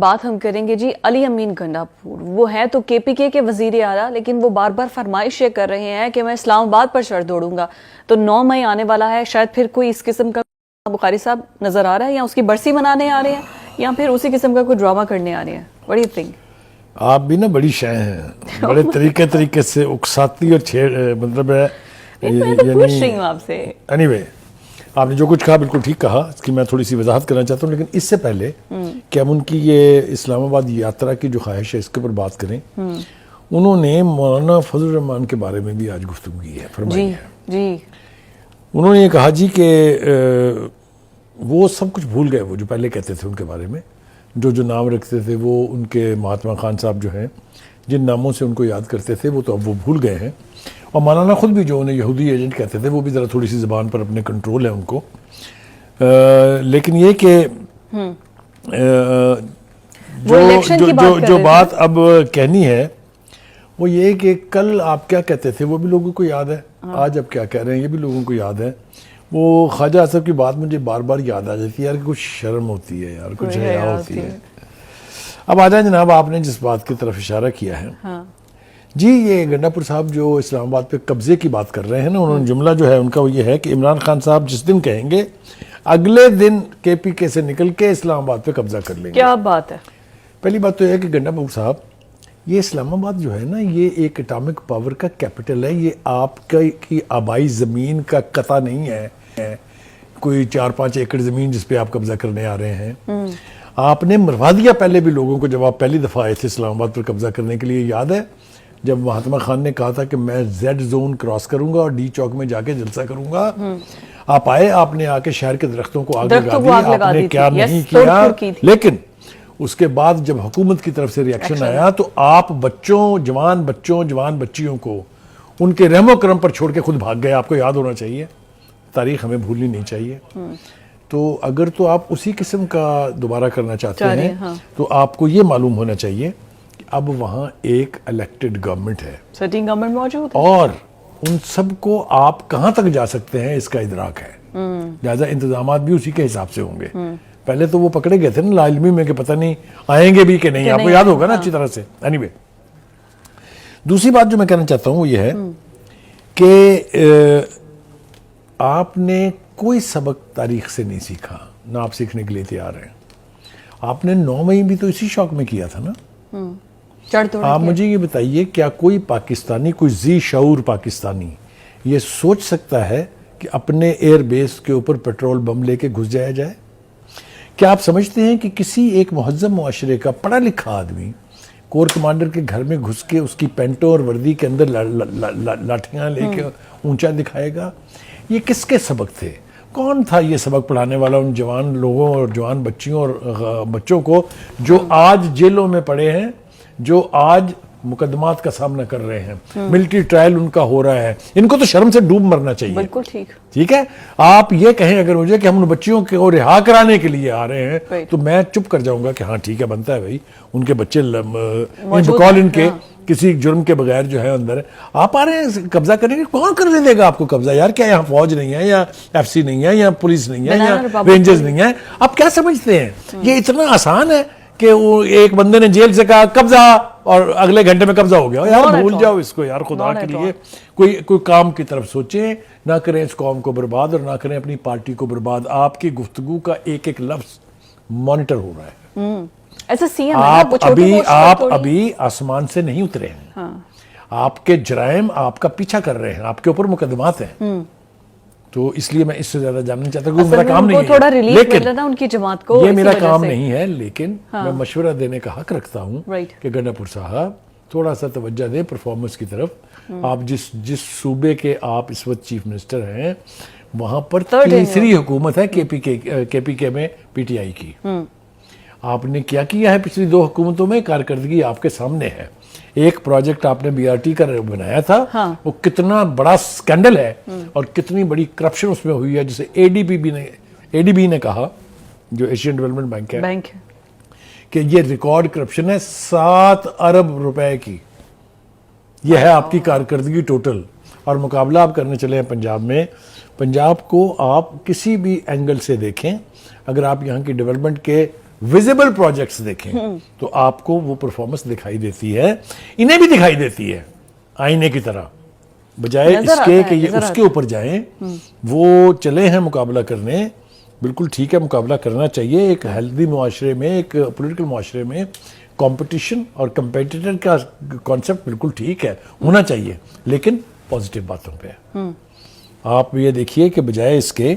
بات ہم کریں گے جی علی امین گنڈا پور. وہ ہیں تو کے پی کے وزیر اعلیٰ, لیکن وہ بار بار فرمائش یہ کر رہے ہیں کہ میں اسلام آباد پر چڑھ دوڑوں گا. تو 9 مئی آنے والا ہے, شاید پھر کوئی اس قسم کا بخاری صاحب نظر آ رہا ہے, یا اس کی برسی منانے آ رہے ہیں, یا پھر اسی قسم کا کوئی ڈرامہ کرنے آ رہے ہیں. What do you think? آپ بھی نا بڑی شے ہیں, بڑے طریقے سے اکساتی اور مطلب ہے. میں تو پوچھ رہی ہوں آپ سے. اینی وے, آپ نے جو کچھ کہا بالکل ٹھیک کہا, اس کی میں تھوڑی سی وضاحت کرنا چاہتا ہوں, لیکن اس سے پہلے کہ ہم ان کی یہ اسلام آباد یاترا کی جو خواہش ہے اس کے اوپر بات کریں. انہوں نے مولانا فضل الرحمان کے بارے میں بھی آج گفتگو کی ہے, فرمائی ہے. جی انہوں نے یہ کہا جی کہ وہ سب کچھ بھول گئے, وہ جو پہلے کہتے تھے ان کے بارے میں, جو نام رکھتے تھے وہ ان کے مہاتما خان صاحب جو ہیں, جن ناموں سے ان کو یاد کرتے تھے وہ تو اب وہ بھول گئے ہیں. اور مولانا خود بھی جو انہیں یہودی ایجنٹ کہتے تھے وہ بھی ذرا تھوڑی سی زبان پر اپنے کنٹرول ہے ان کو. لیکن یہ کہ جو بات اب کہنی ہے وہ یہ کہ کل آپ کیا کہتے تھے وہ بھی لوگوں کو یاد ہے, آج اب کیا کہہ رہے ہیں یہ بھی لوگوں کو یاد ہے. وہ خواجہ اصف کی بات مجھے بار بار یاد آ جاتی ہے یار, کچھ شرم ہوتی ہے یار, کچھ حیا ہوتی ہے. اب آ جائیں جناب, آپ نے جس بات کی طرف اشارہ کیا ہے جی, یہ گنڈا پور صاحب جو اسلام آباد پہ قبضے کی بات کر رہے ہیں نا, انہوں نے جملہ جو ہے ان کا وہ یہ ہے کہ عمران خان صاحب جس دن کہیں گے اگلے دن کے پی کے سے نکل کے اسلام آباد پہ قبضہ کر لیں گے. کیا بات ہے. پہلی بات تو یہ ہے کہ گنڈا پور صاحب, یہ اسلام آباد جو ہے نا یہ ایک اٹامک پاور کا کیپٹل ہے. یہ آپ کی آبائی زمین کا قطع نہیں ہے, کوئی 4-5 ایکڑ زمین جس پہ آپ قبضہ کرنے آ رہے ہیں. آپ نے مروا دیا پہلے بھی لوگوں کو, جب آپ پہلی دفعہ آئے تھے اسلام آباد پر قبضہ کرنے کے لیے, یاد ہے جب مہاتما خان نے کہا تھا کہ میں زیڈ زون کراس کروں گا اور ڈی چوک میں جا کے جلسہ کروں گا. آپ آئے, آپ نے آ کے شہر کے درختوں کو آگ لگا دی, آپ نے کیا نہیں کیا. لیکن اس کے بعد جب حکومت کی طرف سے ریاکشن آیا تو آپ جوان بچیوں کو ان کے رحم و کرم پر چھوڑ کے خود بھاگ گئے. آپ کو یاد ہونا چاہیے, تاریخ ہمیں بھولنی نہیں چاہیے. تو اگر تو آپ اسی قسم کا دوبارہ کرنا چاہتے ہیں تو آپ کو یہ معلوم ہونا چاہیے کہ اب وہاں ایک الیکٹڈ گورنمنٹ ہے, سٹنگ گورنمنٹ موجود ہے, اور ان سب کو آپ کہاں تک جا سکتے ہیں اس کا ادراک ہے. لہذا انتظامات بھی اسی کے حساب سے ہوں گے. پہلے تو وہ پکڑے گئے تھے نا لا علمی میں کہ پتہ نہیں آئیں گے بھی کہ نہیں, آپ کو یاد ہوگا نا اچھی طرح سے. اینی وے, دوسری بات جو میں کہنا چاہتا ہوں وہ یہ ہے کہ آپ نے کوئی سبق تاریخ سے نہیں سیکھا, نہ آپ سیکھنے کے لیے تیار ہیں. آپ نے 9 مئی بھی تو اسی شوق میں کیا تھا نا. آپ مجھے یہ بتائیے, کیا کوئی پاکستانی, کوئی ذی شعور پاکستانی یہ سوچ سکتا ہے کہ اپنے ایئر بیس کے اوپر پیٹرول بم لے کے گھس جایا جائے؟ کیا آپ سمجھتے ہیں کہ کسی ایک مہذب معاشرے کا پڑھا لکھا آدمی کور کمانڈر کے گھر میں گھس کے اس کی پینٹوں اور وردی کے اندر لاٹھیاں لے کے اونچا دکھائے گا؟ یہ کس کے سبق تھے؟ کون تھا یہ سبق پڑھانے والا ان جوان لوگوں اور جوان بچیوں اور بچوں کو جو آج جیلوں میں پڑے ہیں, جو آج مقدمات کا سامنا کر رہے ہیں, ملٹری ٹرائل ان کا ہو رہا ہے. ان کو تو شرم سے ڈوب مرنا چاہیے. بالکل ٹھیک ہے. آپ یہ کہیں اگر مجھے کہ ہم ان بچیوں کو رہا کرانے کے لیے آ رہے ہیں تو میں چپ کر جاؤں گا کہ ہاں ٹھیک ہے, بنتا ہے بھائی, ان کے بچے بقول ان کے کسی جرم کے بغیر جو ہے اندر ہے. آپ آ رہے ہیں قبضہ کرنے کے, کون کرنے دے گا آپ کو قبضہ یار؟ کیا یہاں فوج نہیں ہے, یا ایف سی نہیں ہے, یا پولیس نہیں ہے, یا رینجرز نہیں ہے؟ آپ کیا سمجھتے ہیں یہ اتنا آسان ہے کہ وہ ایک بندے نے جیل سے کہا قبضہ اور اگلے گھنٹے میں قبضہ ہو گیا؟ یار بھول جاؤ اس کو یار, خدا کے لیے کوئی کام کی طرف سوچیں, نہ کریں اس قوم کو برباد اور نہ کریں اپنی پارٹی کو برباد. آپ کی گفتگو کا ایک ایک لفظ مانیٹر ہو رہا ہے. آپ ابھی آسمان سے نہیں اترے ہیں, آپ کے جرائم آپ کا پیچھا کر رہے ہیں, آپ کے اوپر مقدمات ہیں. تو اس لیے میں اس سے زیادہ جاننا چاہتا ہوں, میرا کام نہیں ہے, لیکن یہ میرا کام نہیں ہے, لیکن میں مشورہ دینے کا حق رکھتا ہوں کہ گنڈا پور صاحب تھوڑا سا توجہ دیں پرفارمنس کی طرف. آپ جس صوبے کے آپ اس وقت چیف منسٹر ہیں, وہاں پر تیسری حکومت ہے کے پی کے میں پی ٹی آئی کی. آپ نے کیا کیا ہے پچھلی 2 حکومتوں میں؟ کارکردگی آپ کے سامنے ہے. ایک پروجیکٹ آپ نے بی آر ٹی کا بنایا تھا, وہ کتنا بڑا سکینڈل ہے اور کتنی بڑی کرپشن اس میں ہوئی ہے, جسے اے ڈی بی نے کہا, جو ایشین ڈیولپمنٹ بینک ہے, کہ یہ ریکارڈ کرپشن ہے 7 ارب روپے کی. یہ ہے آپ کی کارکردگی ٹوٹل. اور مقابلہ آپ کرنے چلے ہیں پنجاب میں. پنجاب کو آپ کسی بھی اینگل سے دیکھیں, اگر آپ یہاں کی ڈیولپمنٹ کے ویزیبل پروجیکٹس دیکھیں تو آپ کو وہ پرفارمنس دکھائی دیتی ہے, انہیں بھی دکھائی دیتی ہے آئینے کی طرح, بجائے اس کے کہ یہ اس کے اوپر جائیں. وہ چلے ہیں مقابلہ کرنے, بالکل ٹھیک ہے, مقابلہ کرنا چاہیے. ایک ہیلدی معاشرے میں, ایک پولیٹیکل معاشرے میں کمپٹیشن اور کمپیٹیٹر کا کانسیپٹ بالکل ٹھیک ہے, ہونا چاہیے, لیکن پازیٹیو باتوں پہ. آپ یہ دیکھیے کہ بجائے اس کے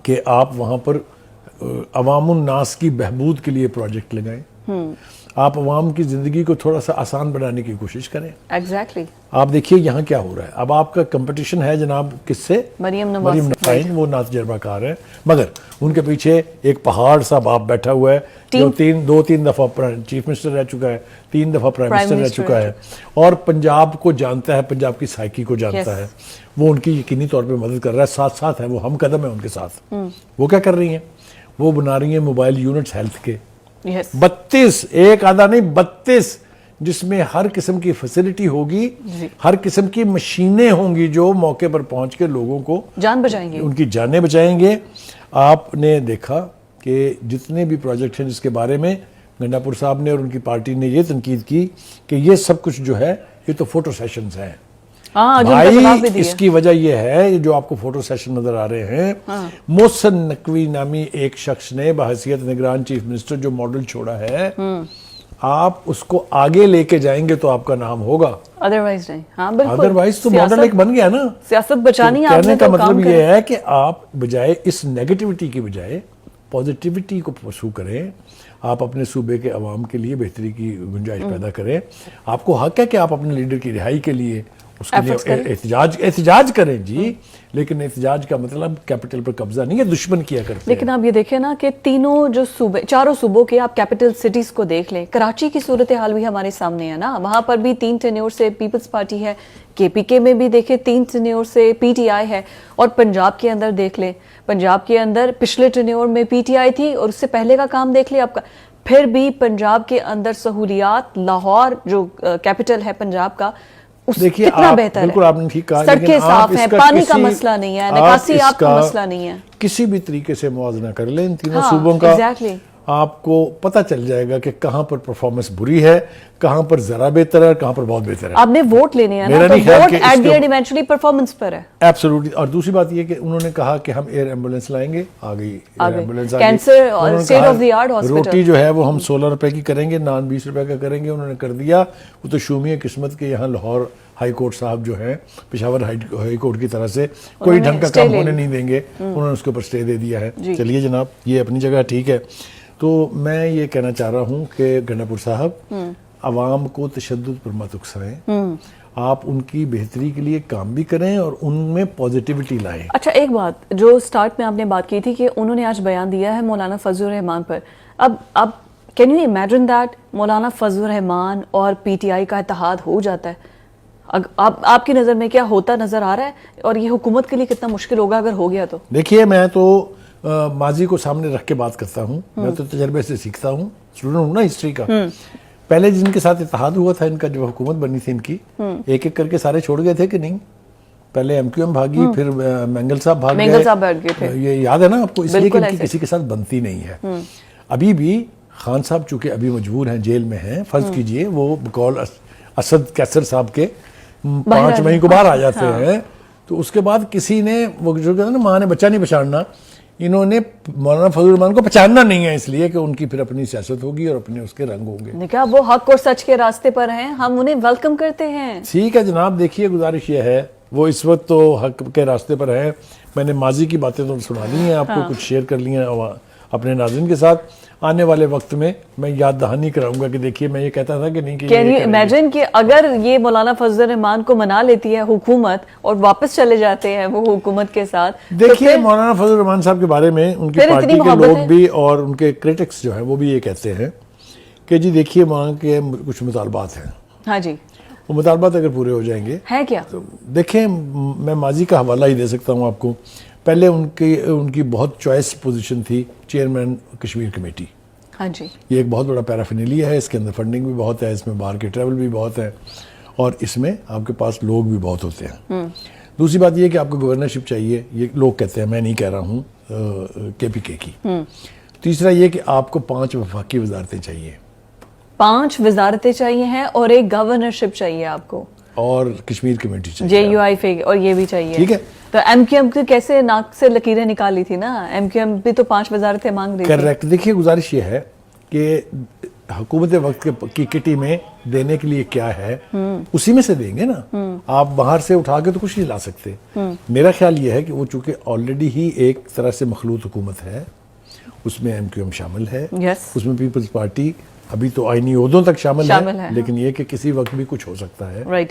کہ آپ وہاں پر عوام الناس کی بہبود کے لیے پروجیکٹ لگائیں, آپ عوام کی زندگی کو تھوڑا سا آسان بنانے کی کوشش کریں. ایگزیکٹلی. آپ دیکھیے یہاں کیا ہو رہا ہے. اب آپ کا کمپٹیشن ہے جناب کس سے؟ مریم نواز. وہ نا تجربہ کار ہے, مگر ان کے پیچھے ایک پہاڑ سا باپ بیٹھا ہوا ہے جو دو تین دفعہ چیف منسٹر رہ چکا ہے, 3 دفعہ پرائم منسٹر رہ چکا ہے, اور پنجاب کو جانتا ہے, پنجاب کی سائیکی کو جانتا ہے. وہ ان کی یقینی طور پہ مدد کر رہا ہے, ساتھ ساتھ ہے, وہ ہم قدم ہے ان کے ساتھ. وہ کیا کر رہی ہیں؟ وہ بنا رہی ہیں موبائل یونٹس ہیلتھ کے, 32, ایک آدھا نہیں 32, جس میں ہر قسم کی فیسلٹی ہوگی, ہر قسم کی مشینیں ہوں گی جو موقع پر پہنچ کے لوگوں کو جان بچائیں گے, ان کی جانیں بچائیں گے. آپ نے دیکھا کہ جتنے بھی پروجیکٹ ہیں جس کے بارے میں گنڈاپور صاحب نے اور ان کی پارٹی نے یہ تنقید کی کہ یہ سب کچھ جو ہے یہ تو فوٹو سیشنز ہیں. بھائی اس کی وجہ یہ ہے, جو آپ کو فوٹو سیشن نظر آ رہے ہیں, محسن نقوی نامی ایک شخص نے بحیثیت نگران چیف منسٹر جو ماڈل چھوڑا ہے, آپ اس کو آگے لے کے جائیں گے تو آپ کا نام ہوگا, ادروائز نہیں. ہاں بالکل, ادروائز تو ماڈل ایک بن گیا نا. سیاست بچانی ہے. کہنے کا مطلب یہ ہے کہ آپ بجائے اس نیگیٹیوٹی کی بجائے پازیٹیوٹی کو پرسو کریں. آپ اپنے صوبے کے عوام کے لیے بہتری کی گنجائش پیدا کریں. آپ کو حق ہے کہ آپ اپنے لیڈر کی رہائی کے لیے اس کے لیے احتجاج کریں جی, لیکن احتجاج کا مطلب کیپٹل پر قبضہ نہیں ہے, دشمن کیا کرتے ہیں. لیکن آپ یہ دیکھیں نا کہ تینوں جو صوبے, چاروں صوبوں کے آپ کیپٹل سٹیز کو دیکھ لیں. کراچی کی صورتحال بھی ہمارے سامنے ہے نا, وہاں پر بھی 3 ٹینیور سے پیپلز پارٹی ہے, KPK میں بھی دیکھیں 3 ٹینیور سے PTI ہے, اور پنجاب کے اندر دیکھ لیں, پنجاب کے اندر پچھلے ٹینیور میں PTI تھی, اور اس سے پہلے کا کام دیکھ لیں آپ کا. پھر بھی پنجاب کے اندر سہولیات, لاہور جو کیپٹل ہے پنجاب کا, دیکھیے بالکل آپ نے ٹھیک کہا, سڑکیں صاف ہیں, پانی کا مسئلہ نہیں ہے, نکاسی آپ کا مسئلہ نہیں ہے. کسی بھی طریقے سے موازنہ کر لیں ان تینوں صوبوں کا, آپ کو پتہ چل جائے گا کہ کہاں پر پرفارمنس بری ہے, کہاں پر ذرا بہتر ہے, کہاں پر بہت بہتر ہے. آپ نے ووٹ لینے ہیں نا, تو vote at the end eventually performance پر ہے. ایبسولوٹلی. اور دوسری بات یہ کہ انہوں نے کہا کہ ہم ایئر ایمبولینس لائیں گے, آ گئی air ambulance. Cancer state of the art hospital, روٹی جو ہے وہ ہم 16 روپے کی کریں گے, نان 20 روپے کا کریں گے. انہوں نے کر دیا. وہ تو شومی قسمت کے یہاں لاہور ہائی کورٹ صاحب جو ہیں, پشاور ہائی کورٹ کی طرح سے کوئی ڈھنگ کا کام ہونے نہیں دیں گے, انہوں نے اس کے اوپر اسٹے دے دیا ہے. چلیے جناب, یہ اپنی جگہ ٹھیک ہے. تو میں یہ کہنا چاہ رہا ہوں کہ گنڈاپور صاحب عوام کو تشدد پر مت اکسائیں, آپ ان کی بہتری کے لیے کام بھی کریں اور ان میں پازیٹیوٹی لائیں. اچھا ایک بات جو سٹارٹ میں آپ نے بات کی تھی کہ انہوں نے آج بیان دیا ہے مولانا فضل الرحمان پر, اب کین یو امیجن دیٹ مولانا فضل الرحمان اور PTI کا اتحاد ہو جاتا ہے؟ آپ کی نظر میں کیا ہوتا نظر آ رہا ہے, اور یہ حکومت کے لیے کتنا مشکل ہوگا اگر ہو گیا تو؟ دیکھیے میں تو ماضی کو سامنے رکھ کے بات کرتا ہوں, میں تو تجربے سے سیکھتا ہوں, اسٹوڈنٹ ہوں نا ہسٹری کا. پہلے جن کے ساتھ اتحاد ہوا تھا ان کا, جو حکومت بنی تھی ان کی, ایک ایک کر کے سارے چھوڑ گئے تھے کہ نہیں؟ پہلے MQM بھاگی, پھر مینگل صاحب بھاگ گئے, یہ یاد ہے نا آپ کو, اس لیے کہ ان کی کسی کے ساتھ بنتی نہیں ہے. ابھی بھی خان صاحب چونکہ ابھی مجبور ہیں, جیل میں ہیں, فرض کیجئے وہ بقول اسد کیسر صاحب کے 5 مئی کو باہر آ جاتے ہیں, تو اس کے بعد کسی نے, وہ جو کہتے ہیں نا ماں نے بچہ نہیں پہچاننا, انہوں نے مولانا فضل الرحمان کو پہچاننا نہیں ہے, اس لیے کہ ان کی پھر اپنی سیاست ہوگی اور اپنے اس کے رنگ ہوں گے. کیا وہ حق اور سچ کے راستے پر ہیں, ہم انہیں ویلکم کرتے ہیں. ٹھیک ہے جناب, دیکھیے گزارش یہ ہے, وہ اس وقت تو حق کے راستے پر ہیں. میں نے ماضی کی باتیں تو سنا دی ہیں آپ کو, کچھ شیئر کر لی ہیں اپنے ناظرین کے ساتھ. آنے والے وقت میں میں یاد دہانی کراؤں گا کہ دیکھیے میں یہ کہتا تھا کہ نہیں. کین یو امیجن کہ اگر یہ مولانا فضل الرحمان کو منا لیتی ہے حکومت اور واپس چلے جاتے ہیں وہ حکومت کے ساتھ, دیکھیے مولانا فضل الرحمان صاحب کے بارے میں ان کی پارٹی کے لوگ بھی اور ان کے کریٹکس جو ہیں وہ بھی یہ کہتے ہیں کہ جی دیکھیے وہاں کے کچھ مطالبات ہیں. ہاں جی, وہ مطالبات اگر پورے ہو جائیں گے ہے کیا, تو دیکھیں میں ماضی کا حوالہ ہی دے سکتا ہوں آپ کو. پہلے ان کی بہت چوائس پوزیشن تھی چیئرمین کشمیر کمیٹی. ہاں جی, یہ ایک بہت بڑا پیرافینیلیا ہے, اس کے اندر فنڈنگ بھی بہت ہے, اس میں باہر کے ٹریول بھی بہت ہے, اور اس میں آپ کے پاس لوگ بھی بہت ہوتے ہیں. دوسری بات یہ کہ آپ کو گورنرشپ چاہیے, یہ لوگ کہتے ہیں, میں نہیں کہہ رہا ہوں, KPK کی. تیسرا یہ کہ آپ کو 5 وفاقی وزارتیں چاہیے, 5 وزارتیں چاہیے ہیں, اور ایک گورنرشپ چاہیے آپ کو, اور کشمیر کمیٹی چاہیے, JUI اور یہ بھی چاہیے. ٹھیک ہے. تو MQM کی کیسے ناک سے لکیریں نکالی تھی نا, MQM بھی تو 5 وزارتیں مانگ رہی تھی. کریکٹ. دیکھیے گزارش یہ ہے کہ حکومت وقت کی کٹی میں دینے کے لیے کیا ہے اسی میں سے دیں گے نا, آپ باہر سے اٹھا کے تو کچھ نہیں لا سکتے. میرا خیال یہ ہے کہ وہ چونکہ آلریڈی ہی ایک طرح سے مخلوط حکومت ہے, اس میں MQM شامل ہے, اس میں پیپلز پارٹی ابھی تو آئینی عہدوں تک شامل ہے, لیکن یہ کہ کسی وقت بھی کچھ ہو سکتا ہے.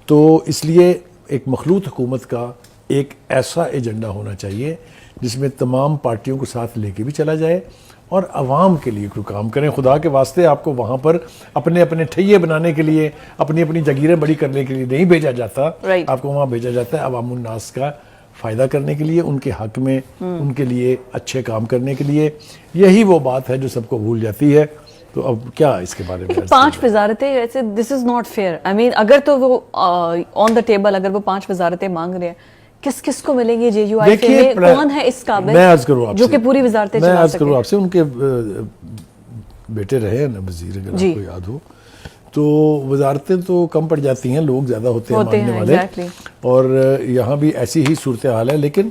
تو اس لیے ایک مخلوط حکومت کا ایک ایسا ایجنڈا ہونا چاہیے جس میں تمام پارٹیوں کو ساتھ لے کے بھی چلا جائے اور عوام کے لیے کوئی کام کریں. خدا کے واسطے آپ کو وہاں پر اپنے اپنے ٹھیے بنانے کے لیے, اپنی اپنی جگیریں بڑی کرنے کے لیے نہیں بھیجا جاتا. آپ کو وہاں بھیجا جاتا ہے عوام الناس کا فائدہ کرنے کے لیے, ان کے حق میں, ان کے لیے اچھے کام کرنے کے لیے. یہی وہ بات ہے جو سب کو بھول جاتی ہے. تو اب کیا اس کے بارے میں 5 وزارتیں ایسے, دس از ناٹ فیئر. آئی مین اگر تو وہ آن دا ٹیبل اگر وہ 5 وزارتیں مانگ رہے ہیں, کس کس کو ملیں گے JUI میں, کون ہے اس قابل جو کہ پوری وزارتیں چلا سکے؟ میں عرض کروں آپ سے, ان کے بیٹے رہے ہیں نا وزیر, اگر آپ کو یاد ہو تو وزارتیں تو کم پڑ جاتی ہیں, لوگ زیادہ ہوتے ہیں مانگنے والے, اور یہاں بھی ایسی ہی صورتحال ہے. لیکن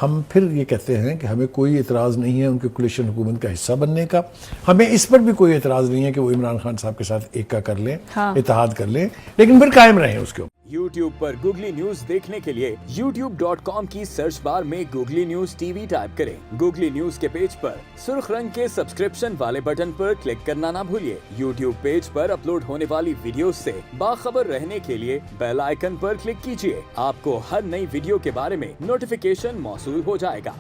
ہم پھر یہ کہتے ہیں کہ ہمیں کوئی اعتراض نہیں ہے ان کے کولیشن حکومت کا حصہ بننے کا, ہمیں اس پر بھی کوئی اعتراض نہیں ہے کہ وہ عمران خان صاحب کے ساتھ ایک کر لیں, اتحاد کر لیں, لیکن پھر قائم رہیں اس کے اوپر. YouTube پر گوگلی نیوز دیکھنے کے لیے youtube.com کی سرچ بار میں گوگلی نیوز TV ٹائپ کریں. گوگلی نیوز کے پیج پر سرخ رنگ کے سبسکرپشن والے بٹن پر کلک کرنا نہ بھولیے. YouTube پیج پر اپلوڈ ہونے والی ویڈیوز سے باخبر رہنے کے لیے بیل آئیکن پر کلک کیجیے. آپ کو ہر نئی ویڈیو کے بارے میں نوٹیفیکیشن موصول ہو جائے گا.